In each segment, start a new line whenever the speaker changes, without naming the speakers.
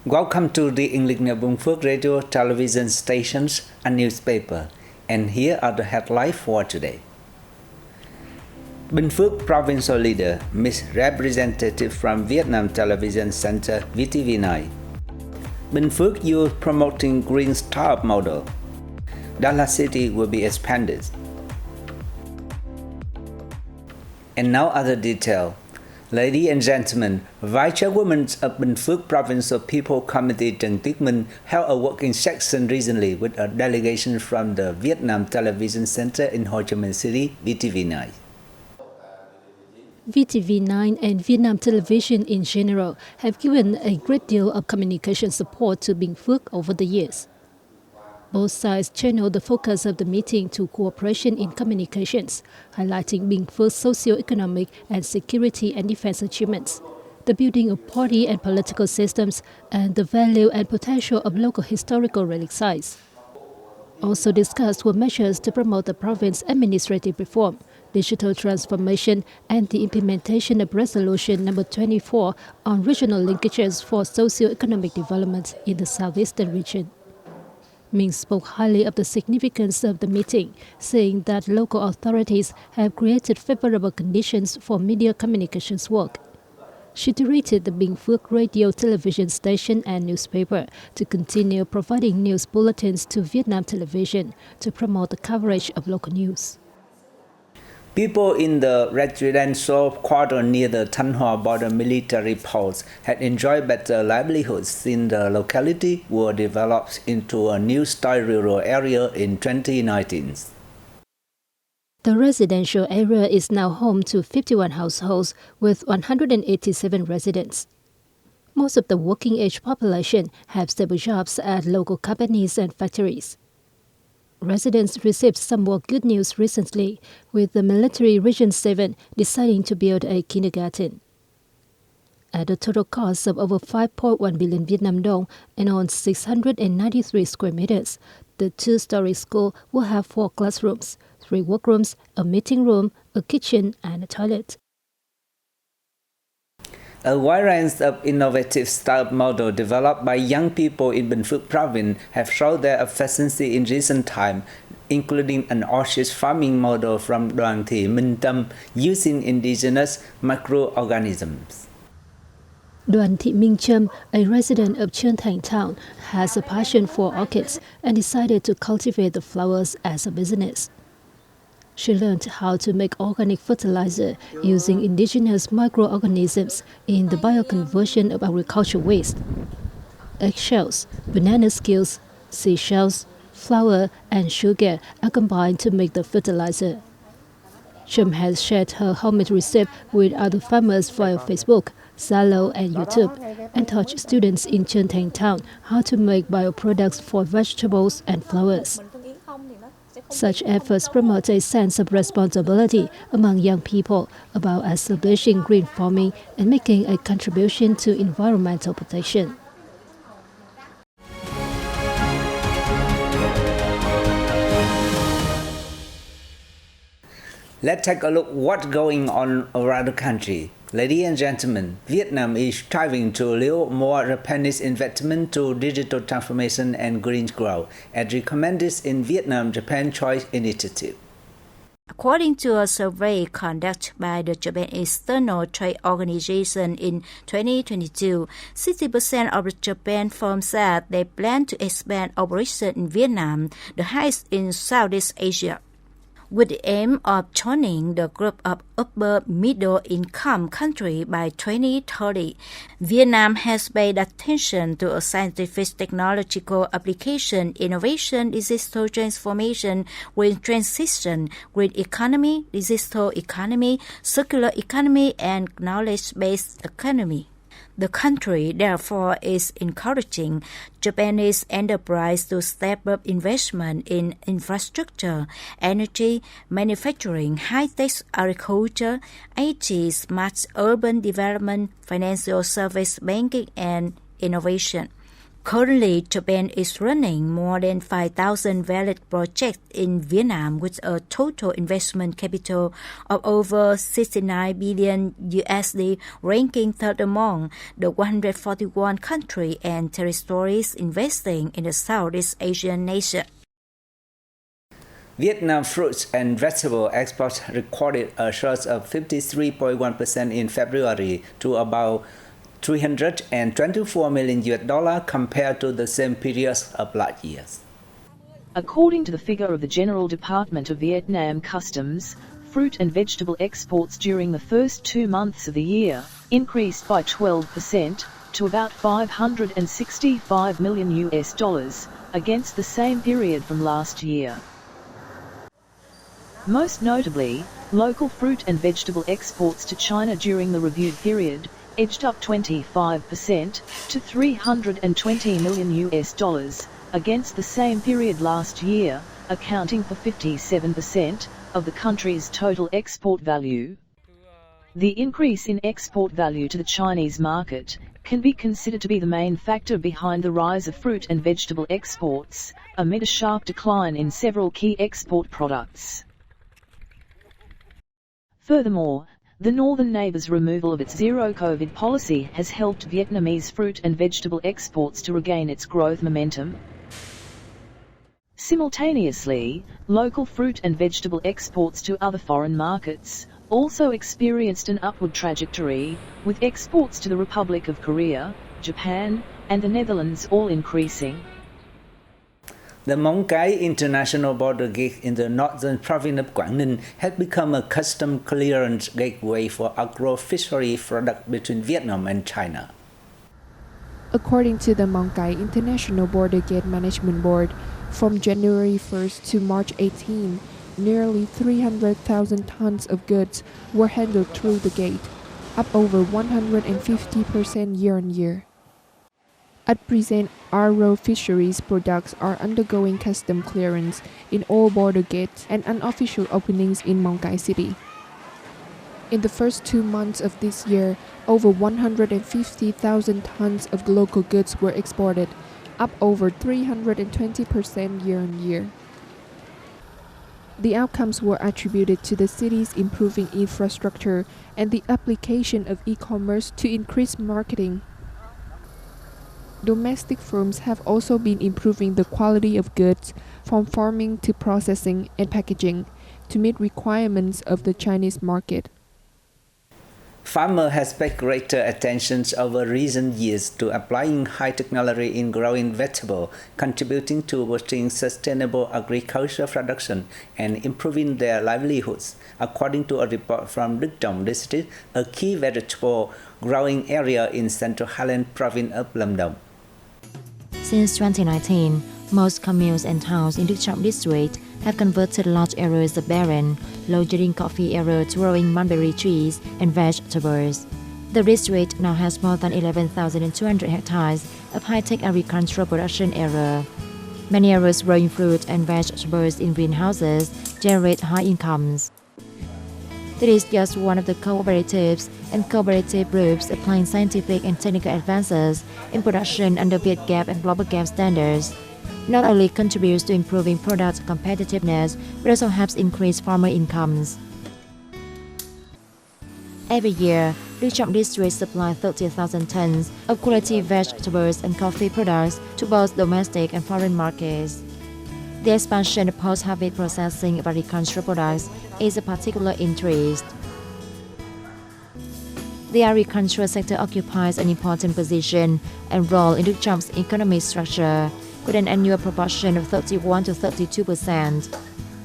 Welcome to the English Binh Phuoc radio, television stations, and newspaper. And here are the headlines for today. Binh Phuoc provincial leader meets representative from Vietnam Television Center VTV9. Binh Phuoc youth promoting green startup model. Dallas City will be expanded. And now other detail. Ladies and gentlemen, Vice Chairwoman of Binh Phuoc Provincial People Committee Trần Tuyết Minh held a working session recently with a delegation from the Vietnam Television Center in Ho Chi Minh City, VTV9.
VTV9 and Vietnam Television in general have given a great deal of communication support to Binh Phuoc over the years. Both sides channeled the focus of the meeting to cooperation in communications, highlighting Binh Phuoc's socio-economic and security and defense achievements, the building of party and political systems, and the value and potential of local historical relic sites. Also discussed were measures to promote the province's administrative reform, digital transformation, and the implementation of Resolution No. 24 on regional linkages for socio-economic development in the southeastern region. Minh spoke highly of the significance of the meeting, saying that local authorities have created favorable conditions for media communications work. She directed the Binh Phuoc radio, television station and newspaper to continue providing news bulletins to Vietnam Television to promote the coverage of local news.
People in the residential quarter near the Thanh Hoa border military post had enjoyed better livelihoods since the locality was developed into a new-style rural area in 2019.
The residential area is now home to 51 households with 187 residents. Most of the working-age population have stable jobs at local companies and factories. Residents received some more good news recently, with the military Region 7 deciding to build a kindergarten. At a total cost of over 5.1 billion Vietnam dong and on 693 square meters, the two-story school will have 4 classrooms, 3 workrooms, a meeting room, a kitchen, and a toilet.
A wide range of innovative startup models developed by young people in Binh Phuoc province have shown their efficiency in recent times, including an orchid farming model from Đoàn Thị Minh Tâm using indigenous microorganisms.
Đoàn Thị Minh Trâm, a resident of Chương town, has a passion for orchids and decided to cultivate the flowers as a business. She learned how to make organic fertilizer using indigenous microorganisms in the bioconversion of agricultural waste. Eggshells, banana skills, seashells, flour, and sugar are combined to make the fertilizer. Trâm has shared her homemade recipe with other farmers via Facebook, Zalo, and YouTube, and taught students in Chương town how to make bioproducts for vegetables and flowers. Such efforts promote a sense of responsibility among young people about establishing green farming and making a contribution to environmental protection.
Let's take a look what's going on around the country. Ladies and gentlemen, Vietnam is striving to lure more Japanese investment to digital transformation and green growth, as recommended in Vietnam-Japan Choice Initiative.
According to a survey conducted by the Japan External Trade Organization in 2022, 60% of the Japan firms said they plan to expand operations in Vietnam, the highest in Southeast Asia. With the aim of joining the group of upper middle income countries by 2030, Vietnam has paid attention to a scientific technological application, innovation, digital transformation, green transition, green economy, digital economy, circular economy, and knowledge-based economy. The country, therefore, is encouraging Japanese enterprise to step up investment in infrastructure, energy, manufacturing, high-tech agriculture, IT, smart urban development, financial service, banking, and innovation. Currently, Japan is running more than 5,000 valid projects in Vietnam with a total investment capital of over 69 billion USD, ranking third among the 141 countries and territories investing in the Southeast Asian nation.
Vietnam fruits and vegetable exports recorded a surge of 53.1% in February to about $324 million compared to the same period of last year.
According to the figure of the General Department of Vietnam Customs, fruit and vegetable exports during the first 2 months of the year increased by 12% to about $565 million against the same period from last year. Most notably, local fruit and vegetable exports to China during the reviewed period edged up 25% to $320 million against the same period last year, accounting for 57% of the country's total export value. The increase in export value to the Chinese market can be considered to be the main factor behind the rise of fruit and vegetable exports, amid a sharp decline in several key export products. Furthermore, the northern neighbour's removal of its zero-COVID policy has helped Vietnamese fruit and vegetable exports to regain its growth momentum. Simultaneously, local fruit and vegetable exports to other foreign markets also experienced an upward trajectory, with exports to the Republic of Korea, Japan, and the Netherlands all increasing.
The Mong Cái International Border Gate in the northern province of Quảng Ninh has become a custom clearance gateway for agro-fishery products between Vietnam and China.
According to the Mong Cái International Border Gate Management Board, from January 1st to March 18, nearly 300,000 tons of goods were handled through the gate, up over 150% year-on-year. At present, agro-fisheries products are undergoing custom clearance in all border gates and unofficial openings in Mong Cái City. In the first 2 months of this year, over 150,000 tons of local goods were exported, up over 320% year-on-year. The outcomes were attributed to the city's improving infrastructure and the application of e-commerce to increase marketing. Domestic firms have also been improving the quality of goods from farming to processing and packaging to meet requirements of the Chinese market.
Farmers have paid greater attention over recent years to applying high technology in growing vegetables, contributing to boosting sustainable agricultural production and improving their livelihoods, according to a report from Đức Trọng district, a key vegetable growing area in Central Highland province of Lâm Đồng.
Since 2019, most communes and towns in Đức Trọng district have converted large areas of barren, low-yielding coffee area to growing mulberry trees and vegetables. The district now has more than 11,200 hectares of high-tech agricultural production area. Many areas growing fruit and vegetables in greenhouses generate high incomes. This is just one of the cooperatives and cooperative groups applying scientific and technical advances in production under VietGap and Global Gap standards. Not only contributes to improving product competitiveness, but also helps increase farmer incomes. Every year, Đức Trọng district supplies 30,000 tons of quality vegetables and coffee products to both domestic and foreign markets. The expansion of post-harvest processing of agricultural products is a particular interest. The agricultural sector occupies an important position and role in Đức Trọng economic structure, with an annual proportion of 31 to 32%.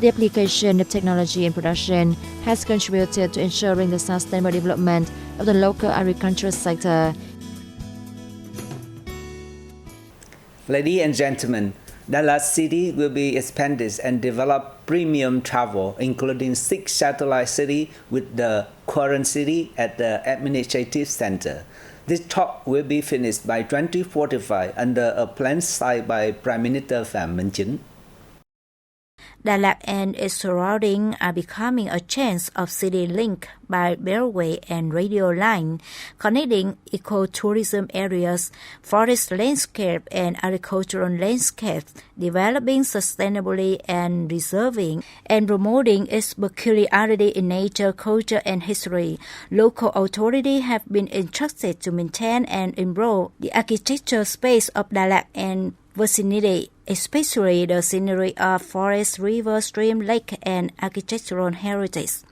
The application of technology in production has contributed to ensuring the sustainable development of the local agricultural sector.
Ladies and gentlemen, Dallas City will be expanded and develop premium travel, including 6 satellite cities with the current city at the administrative center. This talk will be finished by 2045 under a plan signed by Prime Minister Phạm Minh Chính.
Đà Lạt and its surroundings are becoming a chain of city linked by railway and radio line, connecting ecotourism areas, forest landscape, and agricultural landscapes, developing sustainably and preserving and promoting its peculiarity in nature, culture, and history. Local authorities have been entrusted to maintain and improve the architectural space of Đà Lạt and vicinity, especially the scenery of forest, river, stream, lake, and architectural heritage.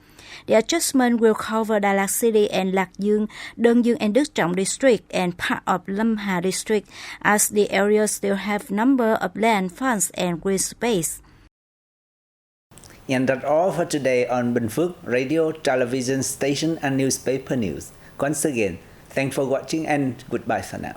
The adjustment will cover Đà Lạt City and Lạc Dương, Đơn Dương and Đức Trọng district and part of Lâm Hà district, as the areas still have number of land funds and green space.
And that's all for today on Bình Phuoc radio, television station, and newspaper news. Once again, thanks for watching and goodbye for now.